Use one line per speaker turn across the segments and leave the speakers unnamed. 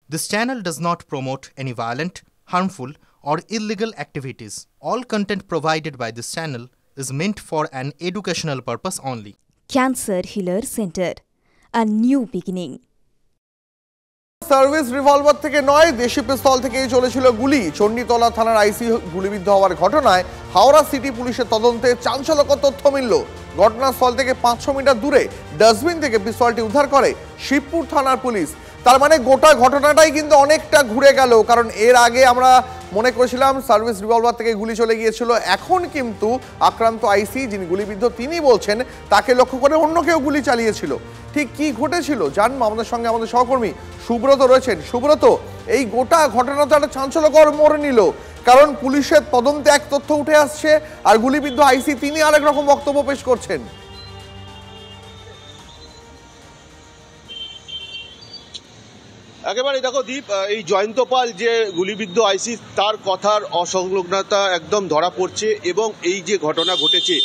This channel does not promote any violent, harmful, or illegal activities. All content provided by this channel is meant for an educational purpose only.
Cancer Healer Center, a new beginning.
Service revolver থেকে নয়, দেশি পিস্তল থেকেই চলেছিল গুলি। চণ্ডীতলা থানার আইসি গুলিবিদ্ধ হওয়ার ঘটনায় হাওড়া সিটি পুলিশের তদন্তে চাঞ্চল্যকর তথ্য মিলল। ঘটনাস্থল থেকে 500 মিটার দূরে ডাস্টবিন থেকে পিস্তলটি উদ্ধার করে শিবপুর থানার পুলিশ। তার মানে গোটা ঘটনাটাই কিন্তু অনেকটা ঘুরে গেল, কারণ এর আগে আমরা মনে করেছিলাম সার্ভিস রিভলভার থেকে গুলি চলে গিয়েছিল। এখন কিন্তু আক্রান্ত আইসি যিনি গুলিবিদ্ধ তিনি বলছেন তাকে লক্ষ্য করে অন্য কেউ গুলি চালিয়েছিল। ঠিক কি ঘটেছিল জানবো আমাদের সঙ্গে আমাদের সহকর্মী সুব্রত রয়েছেন। সুব্রত, এই গোটা ঘটনা তো একটা চাঞ্চল্যকর মোড় নিল, কারণ পুলিশের তদন্তে এক তথ্য উঠে আসছে আর গুলিবিদ্ধ আইসি তিনি আরেক রকম বক্তব্য পেশ করছেন।
একেবারে দেখো দীপ, এই জয়ন্ত পাল যে গুলিবিদ্ধ আইসি তার কথার অসংলগ্নতা একদম ধরা পড়ছে, এবং এই যে ঘটনা ঘটেছে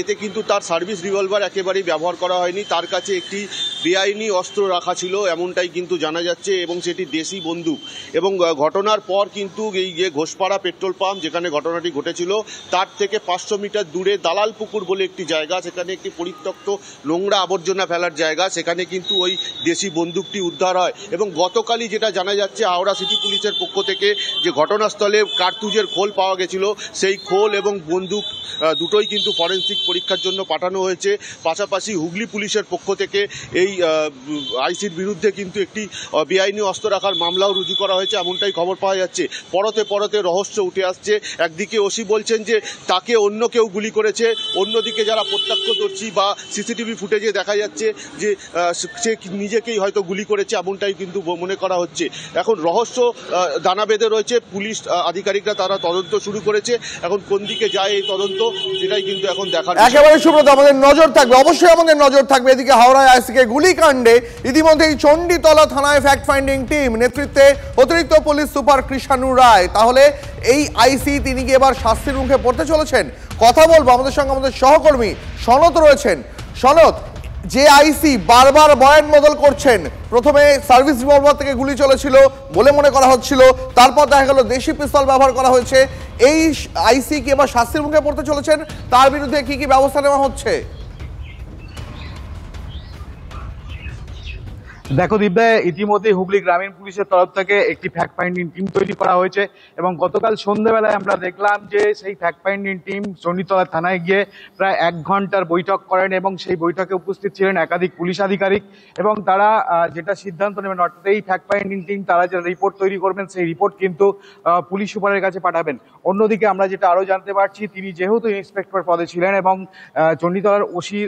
এতে কিন্তু তার সার্ভিস রিভলভার একেবারেই ব্যবহার করা হয়নি। তার কাছে একটি বেআইনি অস্ত্র রাখা ছিল এমনটাই কিন্তু জানা যাচ্ছে, এবং সেটি দেশি বন্দুক। এবং ঘটনার পর কিন্তু এই যে ঘোষপাড়া পেট্রোল পাম্প যেখানে ঘটনাটি ঘটেছিল তার থেকে 500 মিটার দূরে দালাল পুকুর বলে একটি জায়গা, সেখানে একটি পরিত্যক্ত নোংরা আবর্জনা ফেলার জায়গা, সেখানে কিন্তু ওই দেশি বন্দুকটি উদ্ধার হয়। এবং গতকালই যেটা জানা যাচ্ছে হাওড়া সিটি পুলিশের পক্ষ থেকে যে ঘটনাস্থলে কার্তুজের খোল পাওয়া গেছিল, সেই খোল এবং বন্দুক দুটোই কিন্তু ফরেনসিক পরীক্ষার জন্য পাঠানো হয়েছে। পাশাপাশি হুগলি পুলিশের পক্ষ থেকে এই আইসির বিরুদ্ধে কিন্তু একটি বেআইনি অস্ত্র রাখার মামলাও রুজু করা হয়েছে, এমনটাই খবর পাওয়া যাচ্ছে। পরতে পরতে রহস্য উঠে আসছে। একদিকে ওসি বলছেন যে তাকে অন্য কেউ গুলি করেছে, অন্যদিকে যারা প্রত্যক্ষদর্শী বা সিসিটিভি ফুটেজে দেখা যাচ্ছে যে সে নিজেকেই হয়তো গুলি করেছে, এমনটাই কিন্তু মনে করা হচ্ছে। এখন রহস্য দানা বেঁধে রয়েছে। পুলিশ আধিকারিকরা তারা তদন্ত শুরু করেছে। এখন কোন দিকে যায় এই তদন্ত সেটাই কিন্তু এখন দেখার।
একেবারে সুব্রত, আমাদের নজর থাকবে, অবশ্যই আমাদের নজর থাকবে এদিকে হাওড়ায় আইসিকে গুলিকাণ্ডে ইতিমধ্যেই চণ্ডীতলা থানায় ফ্যাক্ট ফাইন্ডিং টিম নেতৃত্বে অতিরিক্ত পুলিশ সুপার কৃষাণু রায়। তাহলে এই আইসি তিনি কি এবার শাস্তির মুখে পড়তে চলেছেন? কথা বলবো আমাদের সঙ্গে আমাদের সহকর্মী সনত রয়েছেন। সনত, যে আইসি বারবার বয়ান বদল করছেন, প্রথমে সার্ভিস রিভলভার থেকে গুলি চলেছিল বলে মনে করা হচ্ছিল, তারপর দেখা গেল দেশি পিস্তল ব্যবহার করা হয়েছে, এই আইসি কি এবার শাস্তির মুখে পড়তে চলেছেন? তার বিরুদ্ধে কি কি ব্যবস্থা নেওয়া হচ্ছে?
দেখো দিব্যা, ইতিমধ্যে হুগলি গ্রামীণ পুলিশের তরফ থেকে একটি ফ্যাক্ট ফাইন্ডিং টিম তৈরি করা হয়েছে, এবং গতকাল সন্ধ্যাবেলায় আমরা দেখলাম যে সেই ফ্যাক্ট ফাইন্ডিং টিম চণ্ডীতলা থানায় গিয়ে প্রায় 1 ঘন্টার বৈঠক করেন, এবং সেই বৈঠকে উপস্থিত ছিলেন একাধিক পুলিশ আধিকারিক, এবং তারা যেটা সিদ্ধান্ত নেবেন অর্থাৎ এই ফ্যাক্ট ফাইন্ডিং টিম তারা যে রিপোর্ট তৈরি করবেন সেই রিপোর্ট কিন্তু পুলিশ সুপারের কাছে পাঠাবেন। অন্যদিকে আমরা যেটা আরো জানতে পারছি, তিনি যেহেতু ইন্সপেক্টর পদে ছিলেন এবং চণ্ডীতলার ওসি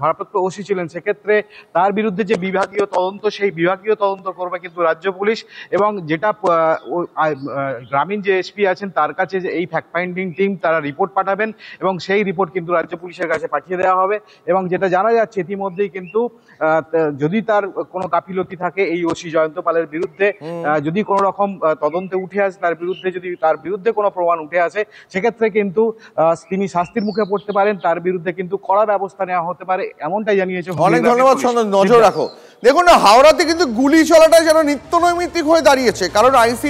ভারপ্রাপ্ত ওসি ছিলেন, সেক্ষেত্রে তার বিরুদ্ধে যে বিভাগীয় সেই বিভাগীয় তদন্ত করবে কিন্তু রাজ্য পুলিশ, এবং যেটা গ্রামীণ যে এসপি আছেন তার কাছে যে এই ফ্যাক্ট ফাইন্ডিং টিম তারা রিপোর্ট পাঠাবেন, এবং সেই রিপোর্ট কিন্তু রাজ্য পুলিশের কাছে পাঠিয়ে দেওয়া হবে। এবং যেটা জানা যাচ্ছে ইতিমধ্যেই কিন্তু যদি তার কোনো গাফিলতি থাকে এই ওসি জয়ন্ত পালের বিরুদ্ধে, যদি কোনো রকম তদন্তে উঠে আসে তার বিরুদ্ধে, যদি তার বিরুদ্ধে কোনো প্রমাণ উঠে আসে, সেক্ষেত্রে কিন্তু তিনি শাস্তির মুখে পড়তে পারেন, তার বিরুদ্ধে কিন্তু কড়া ব্যবস্থা নেওয়া হতে পারে, এমনটাই জানিয়েছে।
অনেক ধন্যবাদ সন্দন, নজর রাখো। দেখুন না, হাওড়াতে কিন্তু গুলি চলাটা যেন নিত্য নৈমিত্তিক হয়ে দাঁড়িয়েছে, কারণ আইসি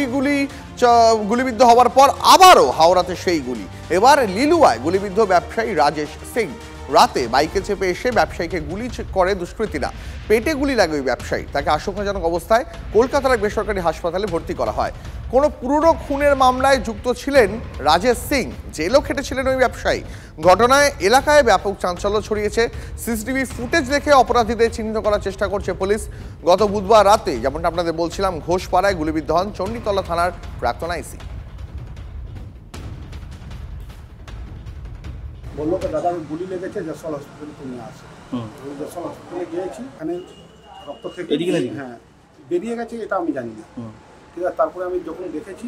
গুলিবিদ্ধ হওয়ার পর আবারও হাওড়াতে সেই গুলি। এবার লিলুয়ায় গুলিবিদ্ধ ব্যবসায়ী রাজেশ সিং। রাতে বাইকে চেপে এসে ব্যবসায়ীকে গুলি করে দুষ্কৃতীরা, পেটে গুলি লাগে ওই ব্যবসায়ী, তাকে আশঙ্কাজনক অবস্থায় কলকাতার এক বেসরকারি হাসপাতালে ভর্তি করা হয়। কোনো পুরনো খুনের মামলায় যুক্ত ছিলেন রাজেশ সিং, জেলও খেটেছিলেন ওই ব্যবসায়ী। ঘটনায় এলাকায় ব্যাপক চাঞ্চল্য ছড়িয়েছে। সিসিটিভি ফুটেজ দেখে অপরাধীদের চিহ্নিত করার চেষ্টা করছে পুলিশ। গত বুধবার রাতে যেমনটা আপনাদের বলছিলাম, ঘোষপাড়ায় গুলিবিদ্ধ হন চণ্ডীতলা থানার প্রাক্তন আইসি।
বললো তো দাদা গুলি লেগেছে, যশোর হসপিটালে নিয়ে আসে। আমি যশোর হসপিটালে গিয়েছি, এখানে রক্ত থেকে হ্যাঁ বেরিয়ে গেছে, এটা আমি জানি না, ঠিক আছে। তারপরে আমি যখন দেখেছি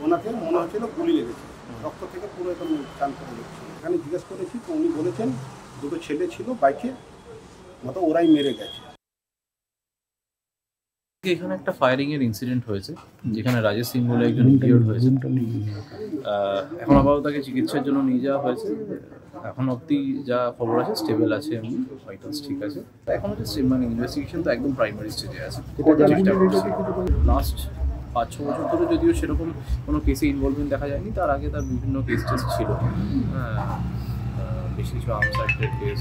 ওনাকে মনে হচ্ছিল গুলি লেগেছে, রক্ত থেকে পুরো একদম চান করে লেগেছে। এখানে জিজ্ঞেস করেছি তো উনি বলেছেন 2টো ছেলে ছিল বাইকে, মতো ওরাই মেরে গেছে।
এখানে একটা ফায়ারিং এর ইনসিডেন্ট হয়েছে, যেখানে রাজেশ সিং বলে একজন ইনজিওর্ড হয়েছে। এখন আপাতত তাকে চিকিৎসার জন্য নিয়ে যাওয়া হয়েছে। এখন অবধি যা খবর আছে স্টেবল আছে, এমনি ভাইটালস ঠিক আছে। এখন হচ্ছে মানে ইনভেস্টিগেশন তো একদম প্রাইমারি স্টেজে আছে। লাস্ট 5-6 বছর ধরে যদিও সেরকম কোনো কেসে ইনভলভমেন্ট দেখা যায়নি, তার আগে তার বিভিন্ন কেস টেস ছিল। বেশ কিছু আর্মস অ্যাক্টের কেস